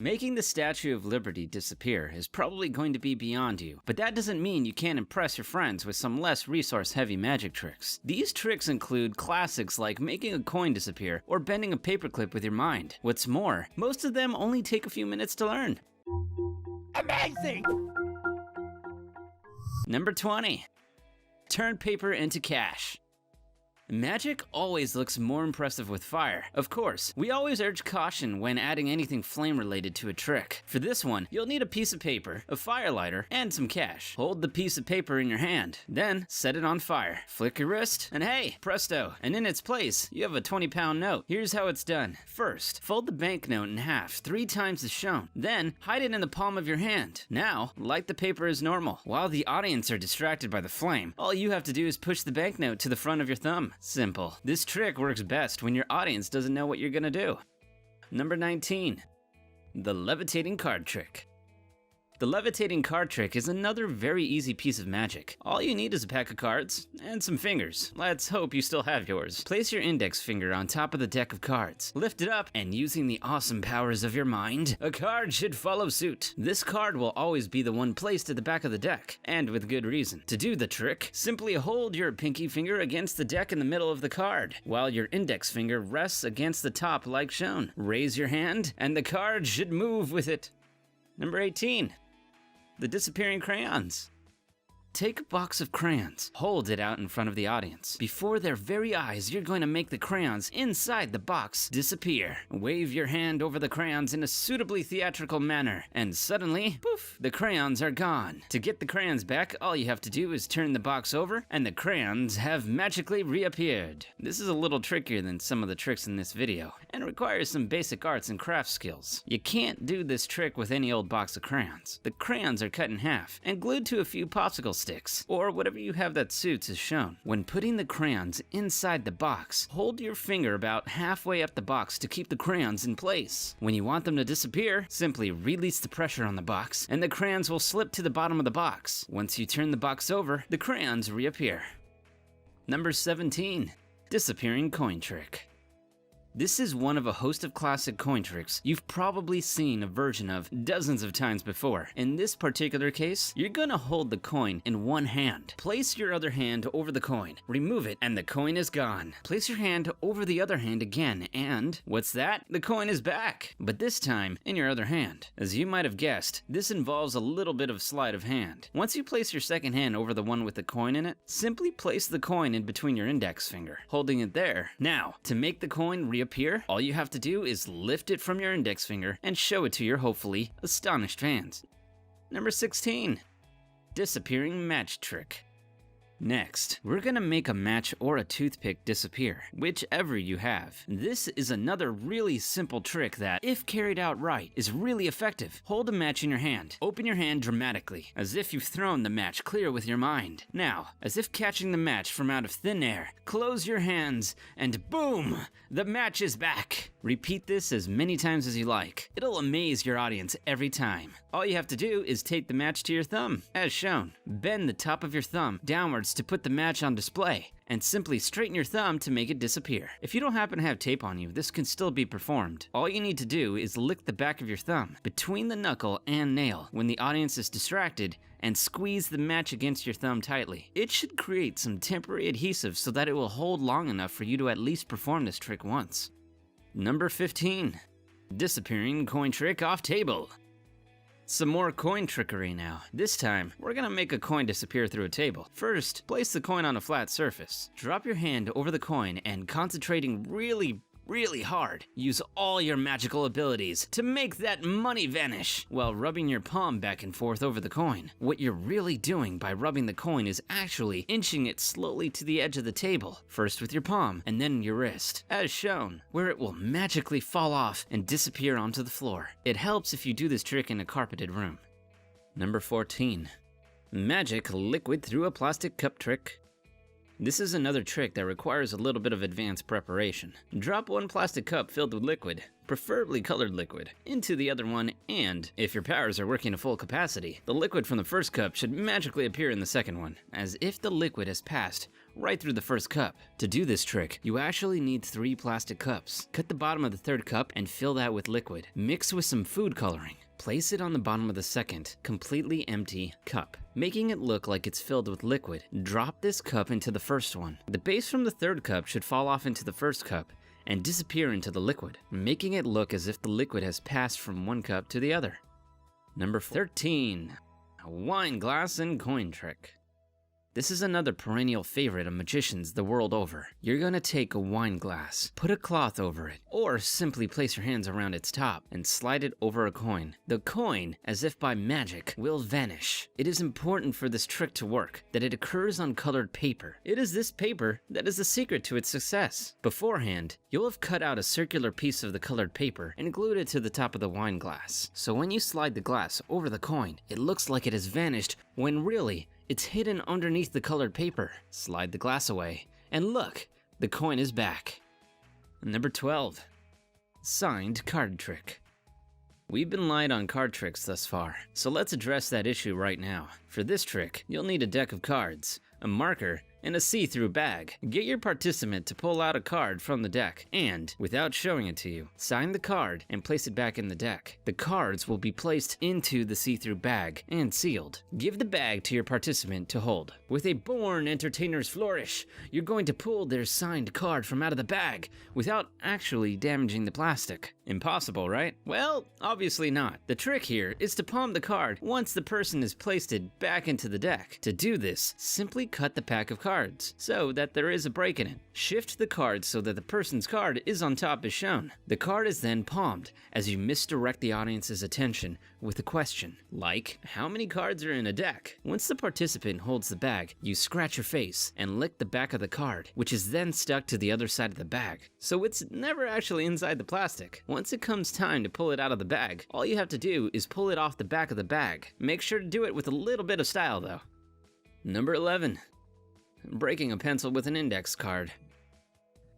Making the Statue of Liberty disappear is probably going to be beyond you, but that doesn't mean you can't impress your friends with some less resource-heavy magic tricks. These tricks include classics like making a coin disappear or bending a paperclip with your mind. What's more, most of them only take a few minutes to learn. Amazing! Number 20. Turn paper into cash. Magic always looks more impressive with fire. Of course, we always urge caution when adding anything flame-related to a trick. For this one, you'll need a piece of paper, a fire lighter, and some cash. Hold the piece of paper in your hand, then set it on fire. Flick your wrist, and hey, presto, and in its place, you have a 20-pound note. Here's how it's done. First, fold the banknote in half 3 times as shown. Then, hide it in the palm of your hand. Now, light the paper as normal. While the audience are distracted by the flame, all you have to do is push the banknote to the front of your thumb. Simple. This trick works best when your audience doesn't know what you're gonna do. Number 19. The levitating card trick. The levitating card trick is another very easy piece of magic. All you need is a pack of cards and some fingers. Let's hope you still have yours. Place your index finger on top of the deck of cards. Lift it up, and using the awesome powers of your mind, a card should follow suit. This card will always be the one placed at the back of the deck, and with good reason. To do the trick, simply hold your pinky finger against the deck in the middle of the card, while your index finger rests against the top like shown. Raise your hand, and the card should move with it. Number 18. The disappearing crayons. Take a box of crayons, hold it out in front of the audience. Before their very eyes, you're going to make the crayons inside the box disappear. Wave your hand over the crayons in a suitably theatrical manner, and suddenly, poof, the crayons are gone. To get the crayons back, all you have to do is turn the box over, and the crayons have magically reappeared. This is a little trickier than some of the tricks in this video, and requires some basic arts and crafts skills. You can't do this trick with any old box of crayons. The crayons are cut in half, and glued to a few popsicle sticks, or whatever you have that suits as shown. When putting the crayons inside the box, hold your finger about halfway up the box to keep the crayons in place. When you want them to disappear, simply release the pressure on the box, and the crayons will slip to the bottom of the box. Once you turn the box over, the crayons reappear. Number 17. Disappearing coin trick. This is one of a host of classic coin tricks you've probably seen a version of dozens of times before. In this particular case, you're gonna hold the coin in one hand. Place your other hand over the coin, remove it, and the coin is gone. Place your hand over the other hand again, and what's that? The coin is back, but this time in your other hand. As you might have guessed, this involves a little bit of sleight of hand. Once you place your second hand over the one with the coin in it, simply place the coin in between your index finger, holding it there. Now, to make the coin reappear, all you have to do is lift it from your index finger and show it to your hopefully astonished fans. Number 16. Disappearing match trick. Next, we're gonna make a match or a toothpick disappear, whichever you have. This is another really simple trick that, if carried out right, is really effective. Hold a match in your hand. Open your hand dramatically, as if you've thrown the match clear with your mind. Now, as if catching the match from out of thin air, close your hands, and boom! The match is back! Repeat this as many times as you like. It'll amaze your audience every time. All you have to do is tape the match to your thumb, as shown. Bend the top of your thumb downwards to put the match on display, and simply straighten your thumb to make it disappear. If you don't happen to have tape on you, this can still be performed. All you need to do is lick the back of your thumb between the knuckle and nail when the audience is distracted, and squeeze the match against your thumb tightly. It should create some temporary adhesive so that it will hold long enough for you to at least perform this trick once. Number 15. Disappearing coin trick off table. Some more coin trickery now. This time, we're gonna make a coin disappear through a table. First, place the coin on a flat surface. Drop your hand over the coin and, concentrating really hard, use all your magical abilities to make that money vanish while rubbing your palm back and forth over the coin. What you're really doing by rubbing the coin is actually inching it slowly to the edge of the table, first with your palm and then your wrist, as shown, where it will magically fall off and disappear onto the floor. It helps if you do this trick in a carpeted room. Number 14. Magic liquid through a plastic cup trick. This is another trick that requires a little bit of advanced preparation. Drop one plastic cup filled with liquid, preferably colored liquid, into the other one, and if your powers are working to full capacity, the liquid from the first cup should magically appear in the second one, as if the liquid has passed right through the first cup. To do this trick, you actually need 3 plastic cups. Cut the bottom of the 3rd cup and fill that with liquid. Mix with some food coloring. Place it on the bottom of the 2nd, completely empty cup, making it look like it's filled with liquid. Drop this cup into the first one. The base from the 3rd cup should fall off into the 1st cup and disappear into the liquid, making it look as if the liquid has passed from one cup to the other. Number 13, a wine glass and coin trick. This is another perennial favorite of magicians the world over. You're gonna take a wine glass, put a cloth over it, or simply place your hands around its top and slide it over a coin. The coin, as if by magic, will vanish. It is important for this trick to work that it occurs on colored paper. It is this paper that is the secret to its success. Beforehand, you'll have cut out a circular piece of the colored paper and glued it to the top of the wine glass. So when you slide the glass over the coin, it looks like it has vanished when really, it's hidden underneath the colored paper. Slide the glass away, and look, the coin is back. Number 12, signed card trick. We've been light on card tricks thus far, so let's address that issue right now. For this trick, you'll need a deck of cards, a marker, and a see-through bag. Get your participant to pull out a card from the deck and, without showing it to you, sign the card and place it back in the deck. The cards will be placed into the see-through bag and sealed. Give the bag to your participant to hold. With a born entertainer's flourish, you're going to pull their signed card from out of the bag without actually damaging the plastic. Impossible, right? Well, obviously not. The trick here is to palm the card once the person has placed it back into the deck. To do this, simply cut the pack of cards so that there is a break in it. Shift the card so that the person's card is on top as shown. The card is then palmed as you misdirect the audience's attention with a question, like, how many cards are in a deck? Once the participant holds the bag, you scratch your face and lick the back of the card, which is then stuck to the other side of the bag. So it's never actually inside the plastic. Once it comes time to pull it out of the bag, all you have to do is pull it off the back of the bag. Make sure to do it with a little bit of style though. Number 11, breaking a pencil with an index card.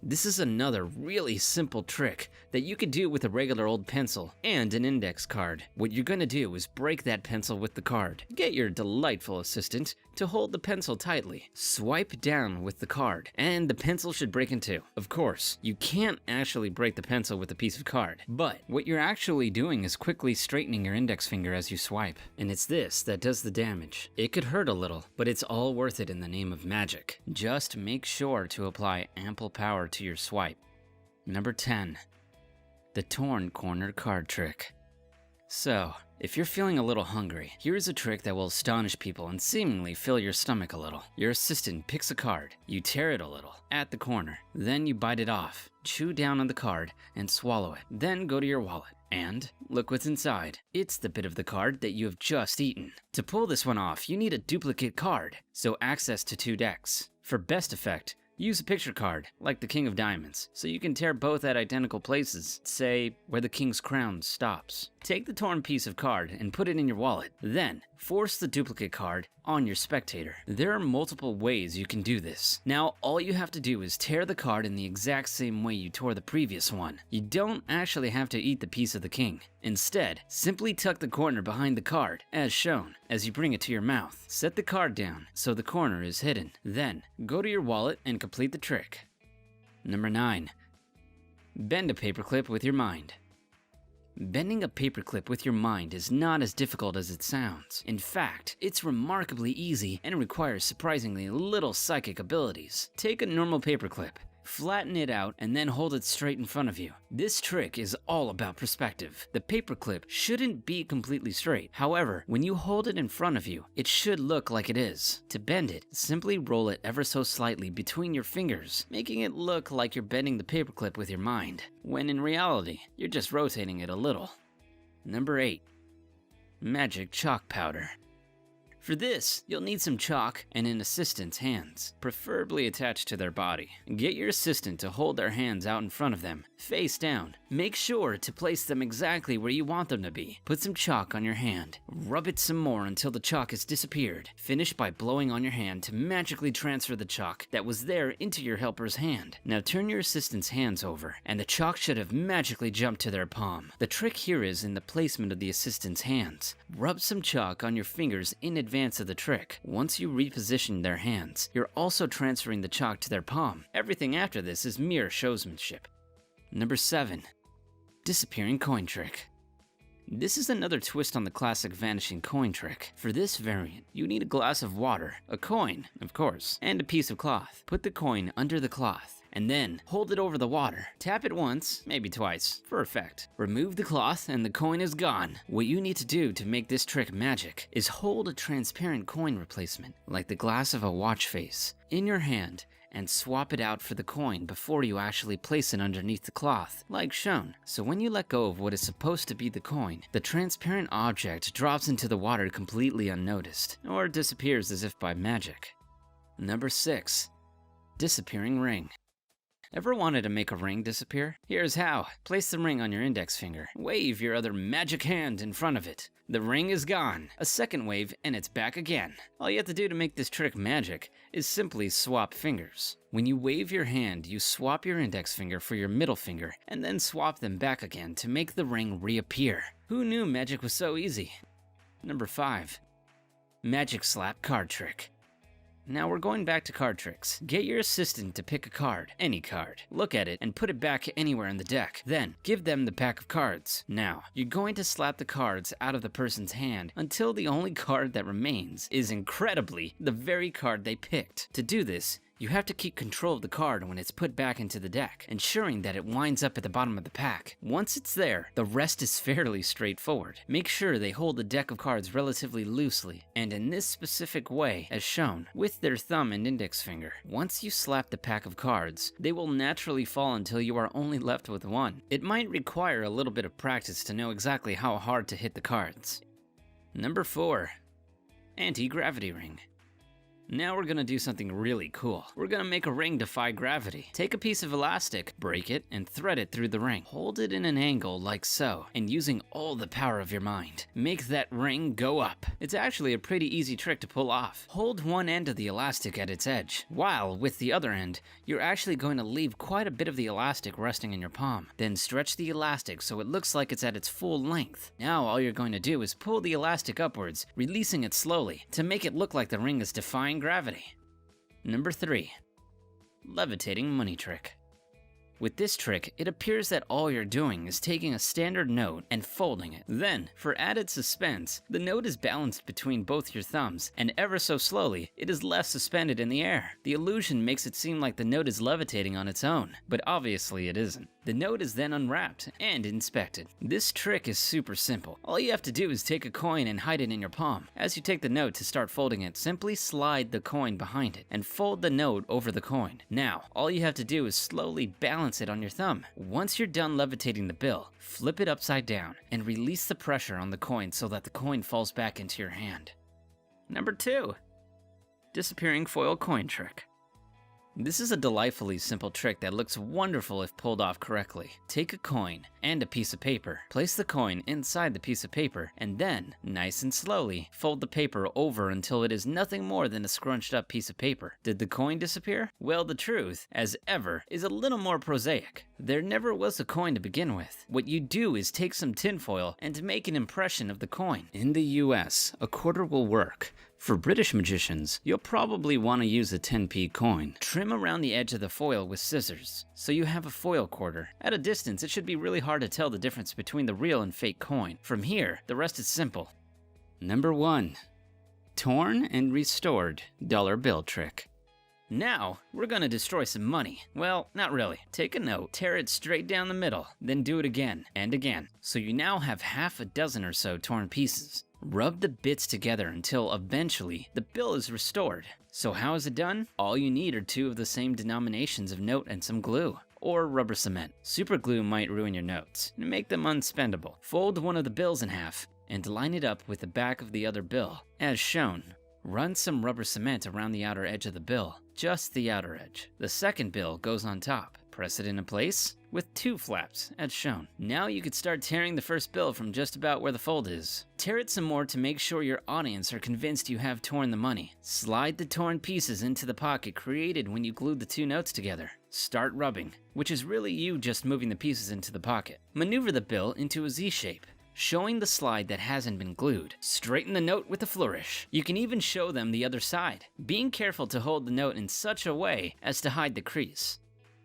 This is another really simple trick that you could do with a regular old pencil and an index card. What you're gonna do is break that pencil with the card. Get your delightful assistant to hold the pencil tightly. Swipe down with the card, and the pencil should break in two. Of course, you can't actually break the pencil with a piece of card, but what you're actually doing is quickly straightening your index finger as you swipe. And it's this that does the damage. It could hurt a little, but it's all worth it in the name of magic. Just make sure to apply ample power to your swipe. Number 10, the torn corner card trick. So, if you're feeling a little hungry, here's a trick that will astonish people and seemingly fill your stomach a little. Your assistant picks a card, you tear it a little at the corner, then you bite it off, chew down on the card, and swallow it. Then go to your wallet and look what's inside. It's the bit of the card that you have just eaten. To pull this one off, you need a duplicate card, so access to 2 decks. For best effect, use a picture card, like the King of Diamonds, so you can tear both at identical places, say where the King's crown stops. Take the torn piece of card and put it in your wallet. Then, force the duplicate card on your spectator. There are multiple ways you can do this. Now, all you have to do is tear the card in the exact same way you tore the previous one. You don't actually have to eat the piece of the king. Instead, simply tuck the corner behind the card, as shown, as you bring it to your mouth. Set the card down so the corner is hidden. Then, go to your wallet and complete the trick. Number 9, bend a paperclip with your mind. Bending a paperclip with your mind is not as difficult as it sounds. In fact, it's remarkably easy and requires surprisingly little psychic abilities. Take a normal paperclip, flatten it out, and then hold it straight in front of you. This trick is all about perspective. The paperclip shouldn't be completely straight. However, when you hold it in front of you, it should look like it is. To bend it, simply roll it ever so slightly between your fingers, making it look like you're bending the paperclip with your mind, when in reality, you're just rotating it a little. Number 8, magic chalk powder. For this, you'll need some chalk and an assistant's hands, preferably attached to their body. Get your assistant to hold their hands out in front of them, face down, Make sure to place them exactly where you want them to be. Put some chalk on your hand. Rub it some more until the chalk has disappeared. Finish by blowing on your hand to magically transfer the chalk that was there into your helper's hand. Now turn your assistant's hands over, and the chalk should have magically jumped to their palm. The trick here is in the placement of the assistant's hands. Rub some chalk on your fingers in advance of the trick. Once you reposition their hands, you're also transferring the chalk to their palm. Everything after this is mere showsmanship. Number 7. Disappearing coin trick. This is another twist on the classic vanishing coin trick. For this variant, you need a glass of water, a coin, of course, and a piece of cloth. Put the coin under the cloth, and then hold it over the water. Tap it once, maybe twice, for effect. Remove the cloth and the coin is gone. What you need to do to make this trick magic is hold a transparent coin replacement, like the glass of a watch face, in your hand, and swap it out for the coin before you actually place it underneath the cloth, like shown. So when you let go of what is supposed to be the coin, the transparent object drops into the water completely unnoticed, or disappears as if by magic. Number 6. Disappearing ring. Ever wanted to make a ring disappear? Here's how. Place the ring on your index finger. Wave your other magic hand in front of it. The ring is gone. A second wave and it's back again. All you have to do to make this trick magic is simply swap fingers. When you wave your hand, you swap your index finger for your middle finger and then swap them back again to make the ring reappear. Who knew magic was so easy? Number 5. Magic slap card trick. Now we're going back to card tricks. Get your assistant to pick a card, any card. Look at it and put it back anywhere in the deck. Then, give them the pack of cards. Now, you're going to slap the cards out of the person's hand until the only card that remains is incredibly the very card they picked. To do this, you have to keep control of the card when it's put back into the deck, ensuring that it winds up at the bottom of the pack. Once it's there, the rest is fairly straightforward. Make sure they hold the deck of cards relatively loosely, and in this specific way, as shown, with their thumb and index finger. Once you slap the pack of cards, they will naturally fall until you are only left with one. It might require a little bit of practice to know exactly how hard to hit the cards. Number 4. Anti-gravity ring. Now we're gonna do something really cool. We're gonna make a ring defy gravity. Take a piece of elastic, break it, and thread it through the ring. Hold it in an angle like so, and using all the power of your mind, make that ring go up. It's actually a pretty easy trick to pull off. Hold one end of the elastic at its edge, while with the other end, you're actually going to leave quite a bit of the elastic resting in your palm. Then stretch the elastic so it looks like it's at its full length. Now all you're going to do is pull the elastic upwards, releasing it slowly, to make it look like the ring is defying gravity. Number 3. Levitating money trick. With this trick, it appears that all you're doing is taking a standard note and folding it. Then, for added suspense, the note is balanced between both your thumbs, and ever so slowly, it is left suspended in the air. The illusion makes it seem like the note is levitating on its own, but obviously it isn't. The note is then unwrapped and inspected. This trick is super simple. All you have to do is take a coin and hide it in your palm. As you take the note to start folding it, simply slide the coin behind it and fold the note over the coin. Now, all you have to do is slowly balance it on your thumb. Once you're done levitating the bill, flip it upside down and release the pressure on the coin so that the coin falls back into your hand. Number 2. Disappearing foil coin trick. This is a delightfully simple trick that looks wonderful if pulled off correctly. Take a coin and a piece of paper. Place the coin inside the piece of paper, and then, nice and slowly, fold the paper over until it is nothing more than a scrunched up piece of paper. Did the coin disappear? Well, the truth, as ever, is a little more prosaic. There never was a coin to begin with. What you do is take some tinfoil and make an impression of the coin. In the US, a quarter will work. For British magicians, you'll probably want to use a 10p coin. Trim around the edge of the foil with scissors, so you have a foil quarter. At a distance, it should be really hard to tell the difference between the real and fake coin. From here, the rest is simple. Number 1. Torn and restored dollar bill trick. Now, we're gonna destroy some money. Well, not really. Take a note, tear it straight down the middle, then do it again and again. So you now have half a dozen or so torn pieces. Rub the bits together until eventually the bill is restored. So how is it done? All you need are 2 of the same denominations of note and some glue, or rubber cement. Super glue might ruin your notes and make them unspendable. Fold one of the bills in half and line it up with the back of the other bill, as shown. Run some rubber cement around the outer edge of the bill, just the outer edge. The second bill goes on top. Press it into place with 2 flaps, as shown. Now you could start tearing the first bill from just about where the fold is. Tear it some more to make sure your audience are convinced you have torn the money. Slide the torn pieces into the pocket created when you glued the 2 notes together. Start rubbing, which is really you just moving the pieces into the pocket. Maneuver the bill into a Z shape, showing the slide that hasn't been glued. Straighten the note with a flourish. You can even show them the other side, being careful to hold the note in such a way as to hide the crease.